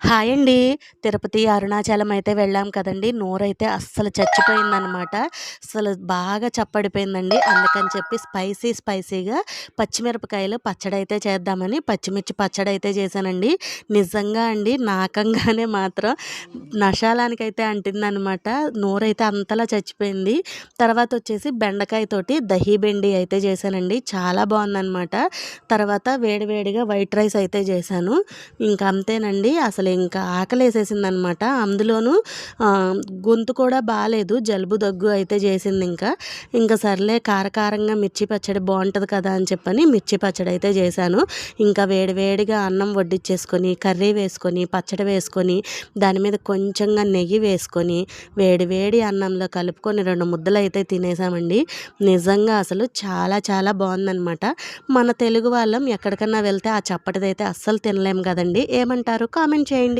Hi అండి. తిరుపతి, అరుణాచలం అయితే వెళ్ళాం కదండీ! నోరైతే అస్సలు చచ్చిపోయిందనమాట. అసలు బాగా చప్పడిపోయిందండి. అందుకని చెప్పి స్పైసీగా పచ్చిమిరపకాయలు పచ్చడైతే చేద్దామని పచ్చిమిర్చి పచ్చడైతే చేశానండి. నిజంగా అండి నాకంగానే మాత్రం నషాలానికైతే అంటిందనమాట. నోరైతే అంతలా చచ్చిపోయింది. తర్వాతొచ్చేసి బెండకాయతోటి దహీ బెండి అయితే చేశానండి. చాలా బావుందనమాట. తర్వాత వేడి వేడిగా వైట్ రైస్ అయితే చేశాను. ఇంకా అంతేనండి. అసలు ఇంకా ఆకలేసేసిందనమాట. అందులోనూ గొంతు కూడా బాలేదు. జలుబు, దగ్గు అయితే చేసిందింకా. ఇంక సర్లే కారకారంగా మిర్చి పచ్చడి బావుంటది కదా అని చెప్పని మిర్చి పచ్చడైతే చేశాను. ఇంకా వేడి వేడిగా అన్నం వడ్డిచ్చేసుకొని, కర్రీ వేసుకొని, పచ్చడి వేసుకొని, దాని మీద కొంచెంగా నెయ్యి వేసుకొని, వేడి వేడి అన్నంలో కలుపుకొని 2 ముద్దలైతే తినేసామండి. నిజంగా అసలు చాలా చాలా బావుందనమాట. మన తెలుగు వాళ్ళం ఎక్కడికన్నా వెళ్తే ఆ చప్పటిదైతే అస్సలు తినలేం గదండీ! ఏమంటారు? కామెంట్ చేయండి.